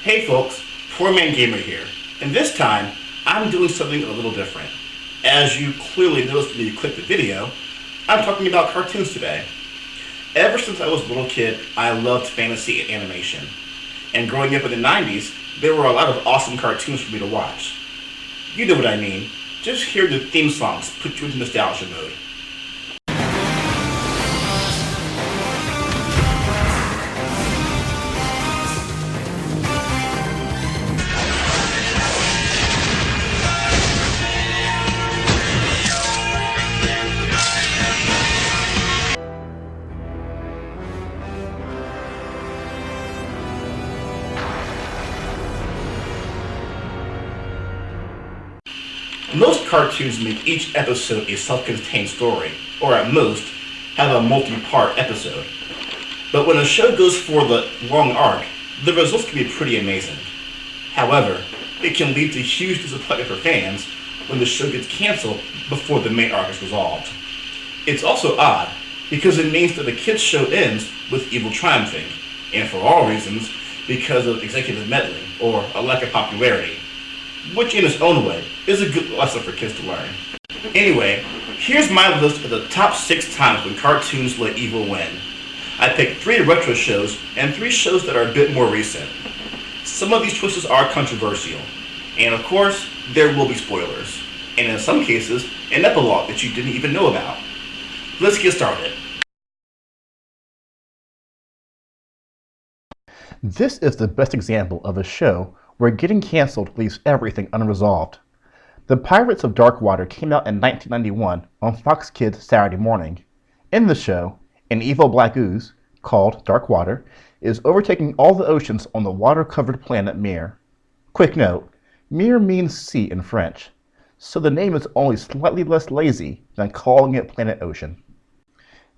Hey folks, Poor Man Gamer here, and this time I'm doing something a little different. As you clearly noticed when you clicked the video, I'm talking about cartoons today. Ever since I was a little kid, I loved fantasy and animation. And growing up in the 90s, there were a lot of awesome cartoons for me to watch. You know what I mean. Just hear the theme songs put you into nostalgia mode. Most cartoons make each episode a self-contained story, or at most, have a multi-part episode. But when a show goes for the long arc, the results can be pretty amazing. However, it can lead to huge disappointment for fans when the show gets cancelled before the main arc is resolved. It's also odd, because it means that the kids' show ends with evil triumphing, and for all reasons, because of executive meddling, or a lack of popularity. Which in its own way is a good lesson for kids to learn. Anyway, here's my list of the top 6 times when cartoons let evil win. I picked 3 retro shows and 3 shows that are a bit more recent. Some of these choices are controversial, and of course, there will be spoilers, and in some cases, an epilogue that you didn't even know about. Let's get started. This is the best example of a show where getting cancelled leaves everything unresolved. The Pirates of Darkwater came out in 1991 on Fox Kids Saturday morning. In the show, an evil black ooze, called Darkwater, is overtaking all the oceans on the water-covered planet Mir. Quick note, Mir means sea in French, so the name is only slightly less lazy than calling it Planet Ocean.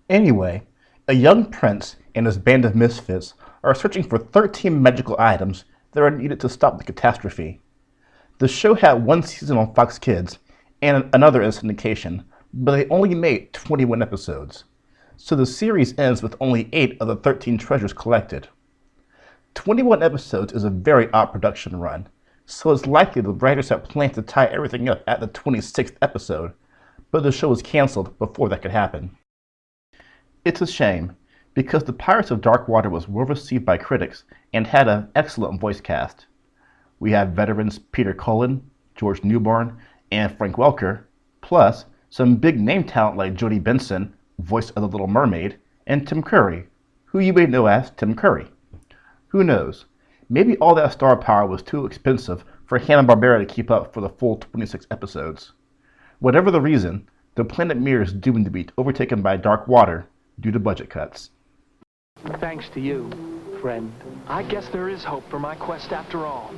Anyway, a young prince and his band of misfits are searching for 13 magical items that are needed to stop the catastrophe. The show had 1 season on Fox Kids and another in syndication, but they only made 21 episodes. So the series ends with only 8 of the 13 treasures collected. 21 episodes is a very odd production run, so it's likely the writers had planned to tie everything up at the 26th episode, but the show was cancelled before that could happen. It's a shame, because The Pirates of Darkwater was well received by critics and had an excellent voice cast. We have veterans Peter Cullen, George Newbern, and Frank Welker, plus some big name talent like Jodie Benson, voice of the Little Mermaid, and Tim Curry, who you may know as Tim Curry. Who knows, maybe all that star power was too expensive for Hanna-Barbera to keep up for the full 26 episodes. Whatever the reason, the planet Mir is doomed to be overtaken by dark water due to budget cuts. Thanks to you, friend. I guess there is hope for my quest after all.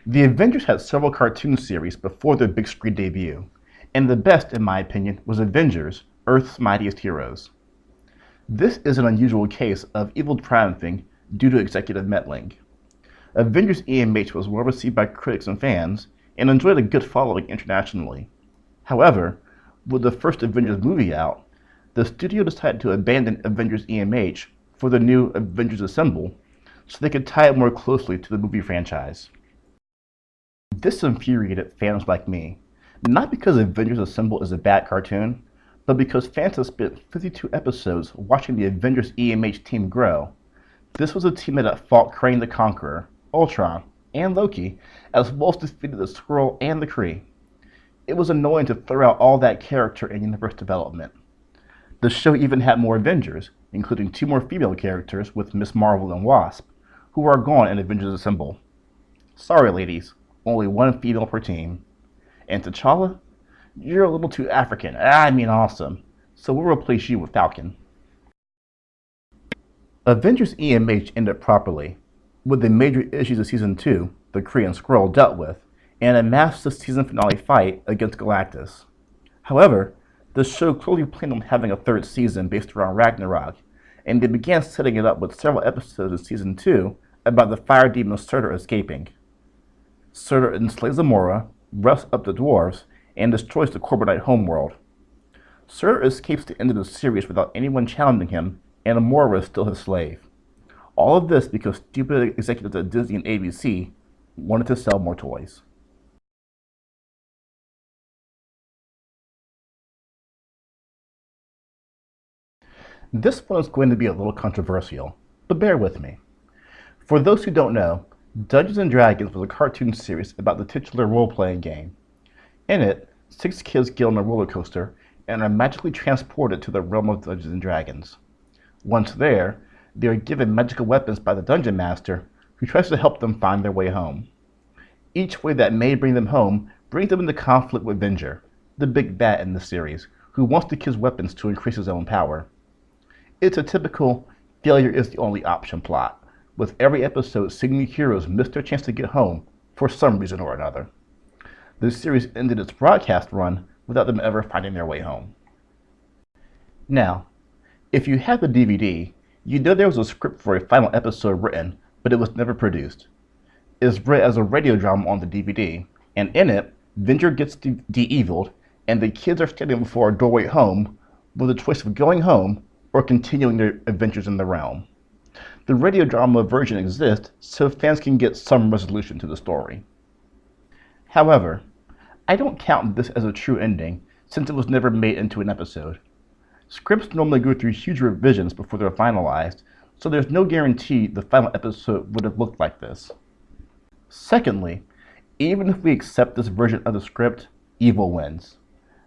The Avengers had several cartoon series before their big screen debut, and the best, in my opinion, was Avengers, Earth's Mightiest Heroes. This is an unusual case of evil triumphing due to executive meddling. Avengers EMH was well received by critics and fans, and enjoyed a good following internationally. However, with the first Avengers movie out, the studio decided to abandon Avengers EMH for the new Avengers Assemble so they could tie it more closely to the movie franchise. This infuriated fans like me, not because Avengers Assemble is a bad cartoon, but because fans have spent 52 episodes watching the Avengers EMH team grow. This was a team that fought Krang the Conqueror, Ultron, and Loki, as well as defeated the Skrull and the Kree. It was annoying to throw out all that character and universe development. The show even had more Avengers, including 2 more female characters with Miss Marvel and Wasp, who are gone in Avengers Assemble. Sorry ladies, only 1 female per team. And T'Challa? You're a little too African, awesome, so we'll replace you with Falcon. Avengers EMH ended properly, with the major issues of Season 2, the Kree and Skrull, dealt with, and a massive season finale fight against Galactus. However, the show clearly planned on having a 3rd season based around Ragnarok, and they began setting it up with several episodes of Season 2 about the fire demon Surtur escaping. Surtur enslaves Amora, roughs up the dwarves, and destroys the Corbinite homeworld. Surtur escapes the end of the series without anyone challenging him and Amora was still his slave. All of this because stupid executives at Disney and ABC wanted to sell more toys. This one is going to be a little controversial, but bear with me. For those who don't know, Dungeons & Dragons was a cartoon series about the titular role-playing game. In it, 6 kids get on a roller coaster and are magically transported to the realm of Dungeons & Dragons. Once there, they are given magical weapons by the Dungeon Master, who tries to help them find their way home. Each way that may bring them home brings them into conflict with Avenger, the big bad in the series, who wants the kids' weapons to increase his own power. It's a typical failure is the only option plot, with every episode seeing the heroes miss their chance to get home for some reason or another. The series ended its broadcast run without them ever finding their way home. Now, if you have the DVD, you know there was a script for a final episode written, but it was never produced. It is read as a radio drama on the DVD, and in it, Avenger gets de-eviled, and the kids are standing before a doorway home with a choice of going home or continuing their adventures in the realm. The radio drama version exists so fans can get some resolution to the story. However, I don't count this as a true ending since it was never made into an episode. Scripts normally go through huge revisions before they're finalized, so there's no guarantee the final episode would have looked like this. Secondly, even if we accept this version of the script, evil wins.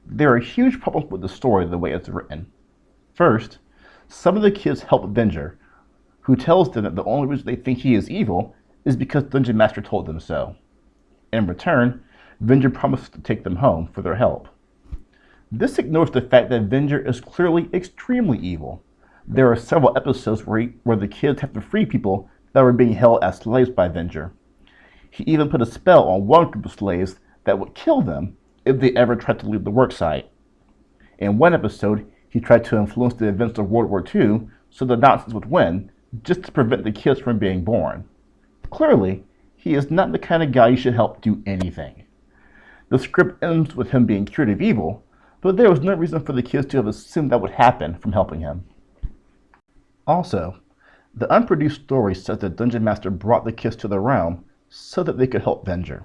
There are huge problems with the story the way it's written. First, some of the kids help Avenger, who tells them that the only reason they think he is evil is because Dungeon Master told them so. In return, Avenger promises to take them home for their help. This ignores the fact that Avenger is clearly extremely evil. There are several episodes where the kids have to free people that were being held as slaves by Avenger. He even put a spell on one group of slaves that would kill them if they ever tried to leave the worksite. In one episode, he tried to influence the events of World War II so the Nazis would win, just to prevent the kids from being born. Clearly, he is not the kind of guy you should help do anything. The script ends with him being cured of evil, but there was no reason for the kids to have assumed that would happen from helping him. Also, the unproduced story says that Dungeon Master brought the kids to the realm so that they could help Avenger.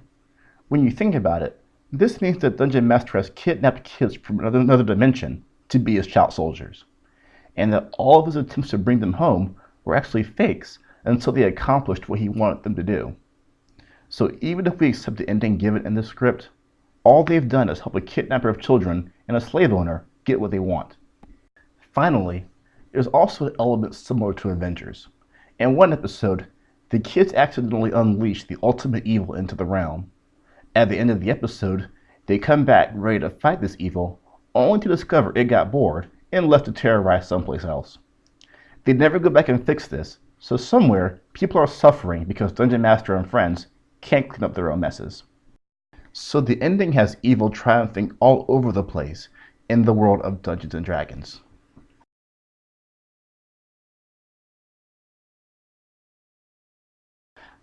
When you think about it, this means that Dungeon Master has kidnapped kids from another dimension to be his child soldiers, and that all of his attempts to bring them home were actually fakes until they accomplished what he wanted them to do. So even if we accept the ending given in the script, all they've done is help a kidnapper of children and a slave owner get what they want. Finally, there's also an element similar to Avengers. In one episode, the kids accidentally unleash the ultimate evil into the realm. At the end of the episode, they come back ready to fight this evil, only to discover it got bored and left to terrorize someplace else. They never go back and fix this, so somewhere people are suffering because Dungeon Master and friends can't clean up their own messes. So the ending has evil triumphing all over the place in the world of Dungeons & Dragons.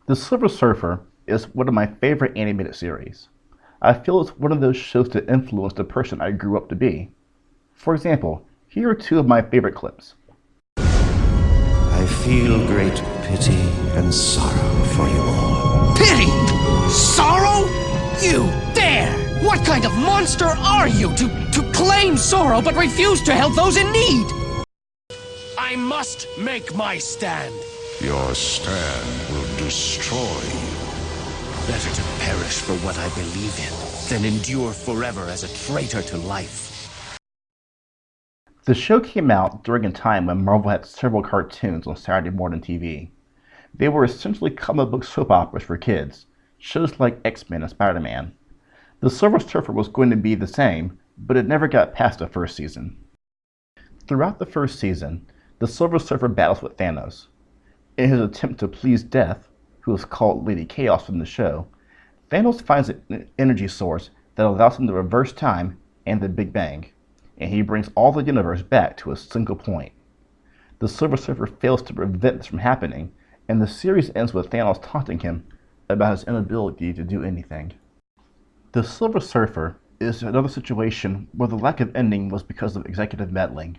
The Silver Surfer is one of my favorite animated series. I feel it's one of those shows that influenced the person I grew up to be. For example, here are 2 of my favorite clips. I feel great pity and sorrow for you all. Pity? Sorrow? You dare! What kind of monster are you to claim sorrow but refuse to help those in need? I must make my stand. Your stand will destroy you. Better to perish for what I believe in than endure forever as a traitor to life. The show came out during a time when Marvel had several cartoons on Saturday morning TV. They were essentially comic book soap operas for kids, shows like X-Men and Spider-Man. The Silver Surfer was going to be the same, but it never got past the first season. Throughout the first season, the Silver Surfer battles with Thanos. In his attempt to please Death, who is called Lady Chaos in the show, Thanos finds an energy source that allows him to reverse time and the Big Bang, and he brings all the universe back to a single point. The Silver Surfer fails to prevent this from happening, and the series ends with Thanos taunting him about his inability to do anything. The Silver Surfer is another situation where the lack of ending was because of executive meddling.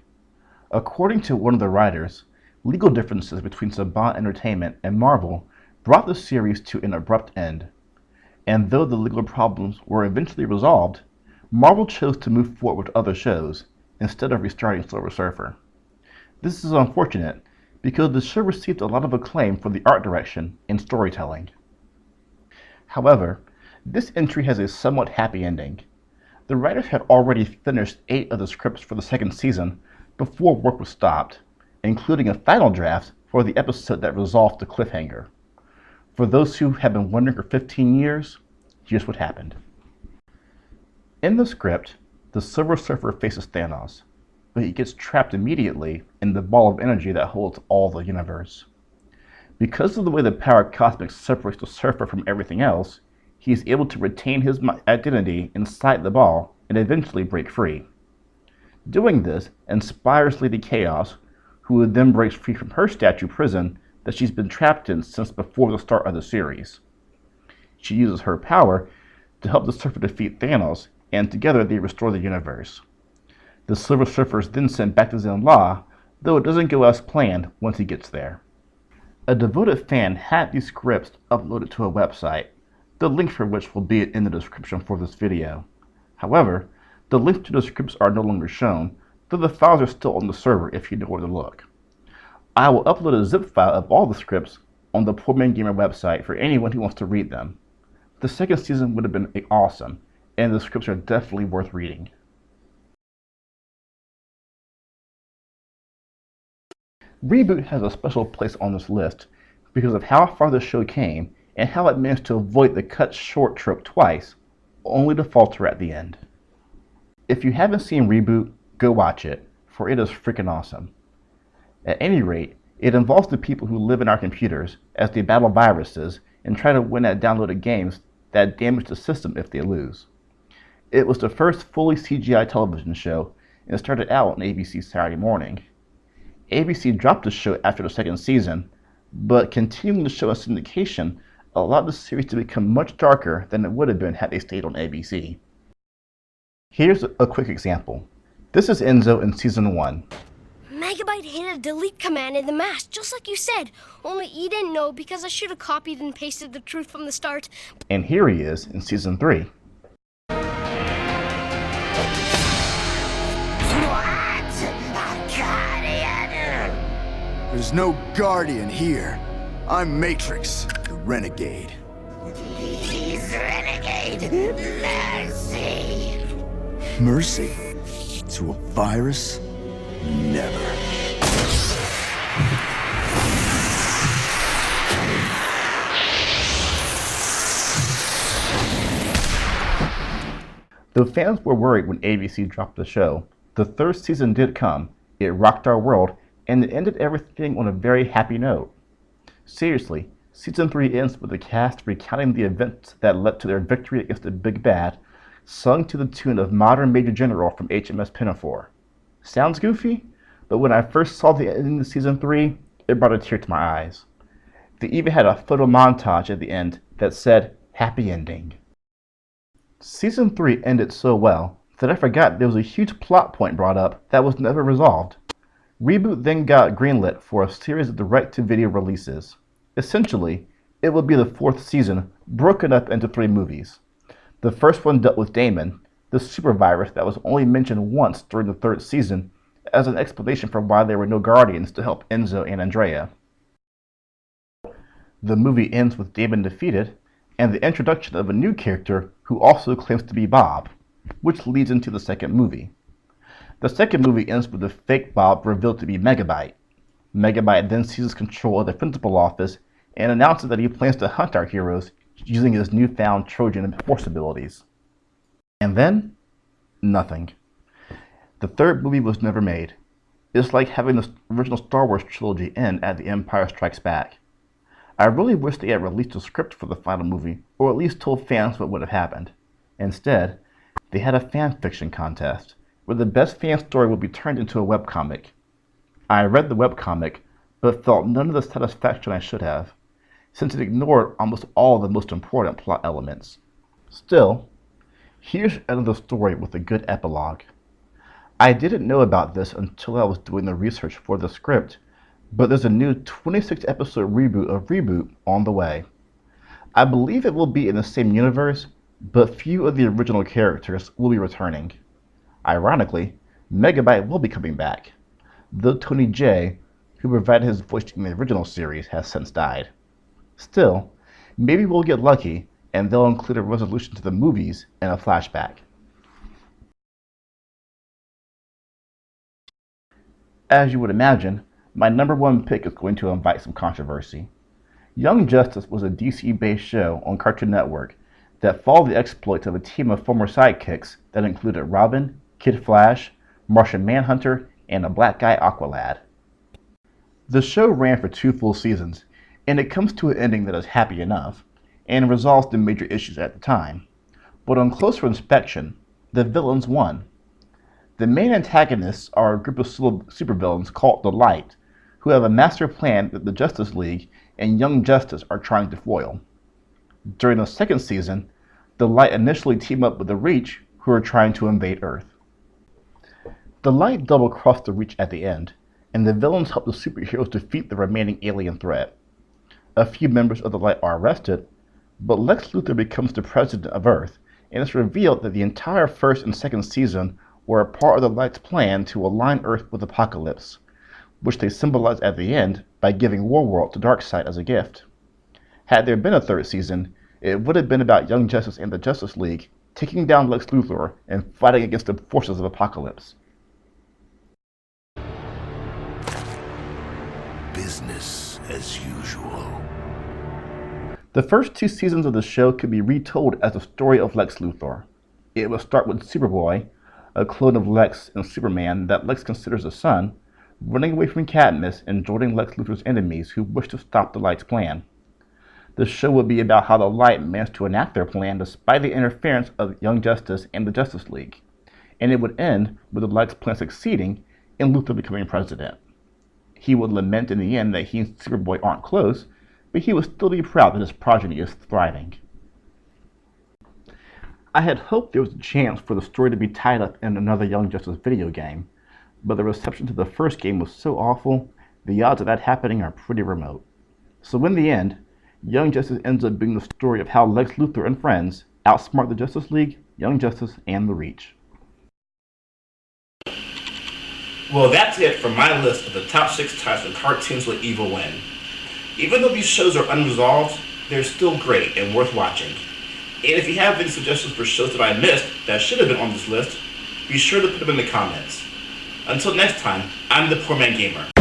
According to one of the writers, legal differences between Saban Entertainment and Marvel brought the series to an abrupt end. And though the legal problems were eventually resolved, Marvel chose to move forward with other shows instead of restarting Silver Surfer. This is unfortunate because the show received a lot of acclaim for the art direction and storytelling. However, this entry has a somewhat happy ending. The writers had already finished 8 of the scripts for the second season before work was stopped, including a final draft for the episode that resolved the cliffhanger. For those who have been wondering for 15 years, here's what happened. In the script, the Silver Surfer faces Thanos, but he gets trapped immediately in the ball of energy that holds all the universe. Because of the way the power cosmic separates the Surfer from everything else, he is able to retain his identity inside the ball and eventually break free. Doing this inspires Lady Chaos, who then breaks free from her statue prison that she's been trapped in since before the start of the series. She uses her power to help the Surfer defeat Thanos, and together they restore the universe. The Silver Surfer is then sent back to Zenn-La, though it doesn't go as planned once he gets there. A devoted fan had these scripts uploaded to a website, the link for which will be in the description for this video. However, the links to the scripts are no longer shown, though the files are still on the server if you know where to look. I will upload a zip file of all the scripts on the Poor Man Gamer website for anyone who wants to read them. The second season would have been awesome, and the scripts are definitely worth reading. Reboot has a special place on this list because of how far the show came and how it managed to avoid the cut short trope twice, only to falter at the end. If you haven't seen Reboot, go watch it, for it is freaking awesome. At any rate, it involves the people who live in our computers as they battle viruses and try to win at downloaded games that damage the system if they lose. It was the first fully CGI television show and started out on ABC Saturday morning. ABC dropped the show after the second season, but continuing the show in syndication allowed the series to become much darker than it would have been had they stayed on ABC. Here's a quick example. This is Enzo in Season 1. Megabyte hit a delete command in the mask, just like you said. Only you didn't know because I should have copied and pasted the truth from the start. And here he is in Season 3. There's no Guardian here. I'm Matrix, the Renegade. Please, Renegade, mercy. Mercy? To a virus? Never. Though fans were worried when ABC dropped the show, the third season did come, it rocked our world, and it ended everything on a very happy note. Seriously, Season 3 ends with the cast recounting the events that led to their victory against the Big Bad, sung to the tune of Modern Major General from HMS Pinafore. Sounds goofy, but when I first saw the ending of Season 3, it brought a tear to my eyes. They even had a photo montage at the end that said, "Happy Ending." Season 3 ended so well that I forgot there was a huge plot point brought up that was never resolved. Reboot then got greenlit for a series of direct-to-video releases. Essentially, it would be the fourth season broken up into 3 movies. The first one dealt with Damon, the super virus that was only mentioned once during the third season as an explanation for why there were no Guardians to help Enzo and Andrea. The movie ends with Damon defeated and the introduction of a new character who also claims to be Bob, which leads into the second movie. The second movie ends with the fake Bob revealed to be Megabyte. Megabyte then seizes control of the principal office and announces that he plans to hunt our heroes using his newfound Trojan Force abilities. And then, nothing. The third movie was never made. It's like having the original Star Wars trilogy end at The Empire Strikes Back. I really wish they had released a script for the final movie, or at least told fans what would have happened. Instead, they had a fan fiction contest, where the best fan story would be turned into a webcomic. I read the webcomic, but felt none of the satisfaction I should have, since it ignored almost all the most important plot elements. Still, here's another story with a good epilogue. I didn't know about this until I was doing the research for the script, but there's a new 26-episode reboot of Reboot on the way. I believe it will be in the same universe, but few of the original characters will be returning. Ironically, Megabyte will be coming back, though Tony J, who provided his voice in the original series, has since died. Still, maybe we'll get lucky and they'll include a resolution to the movies and a flashback. As you would imagine, my number one pick is going to invite some controversy. Young Justice was a DC-based show on Cartoon Network that followed the exploits of a team of former sidekicks that included Robin, Kid Flash, Martian Manhunter, and a black guy Aqualad. The show ran for 2 full seasons, and it comes to an ending that is happy enough, and resolves the major issues at the time. But on closer inspection, the villains won. The main antagonists are a group of supervillains called the Light, who have a master plan that the Justice League and Young Justice are trying to foil. During the second season, the Light initially team up with the Reach, who are trying to invade Earth. The Light double-cross the Reach at the end, and the villains help the superheroes defeat the remaining alien threat. A few members of the Light are arrested, but Lex Luthor becomes the president of Earth, and it's revealed that the entire first and second season were a part of the Light's plan to align Earth with Apocalypse, which they symbolize at the end by giving Warworld to Darkseid as a gift. Had there been a third season, it would have been about Young Justice and the Justice League taking down Lex Luthor and fighting against the forces of Apocalypse. Business as usual. The first 2 seasons of the show could be retold as the story of Lex Luthor. It will start with Superboy, a clone of Lex and Superman that Lex considers a son, running away from Cadmus and joining Lex Luthor's enemies who wish to stop the Light's plan. The show will be about how the Light managed to enact their plan despite the interference of Young Justice and the Justice League, and it would end with the Light's plan succeeding and Luthor becoming president. He would lament in the end that he and Superboy aren't close, but he would still be proud that his progeny is thriving. I had hoped there was a chance for the story to be tied up in another Young Justice video game, but the reception to the first game was so awful, the odds of that happening are pretty remote. So in the end, Young Justice ends up being the story of how Lex Luthor and friends outsmart the Justice League, Young Justice, and the Reach. Well, that's it for my list of the top 6 types of cartoons with evil win. Even though these shows are unresolved, they're still great and worth watching. And if you have any suggestions for shows that I missed that should have been on this list, be sure to put them in the comments. Until next time, I'm the Poor Man Gamer.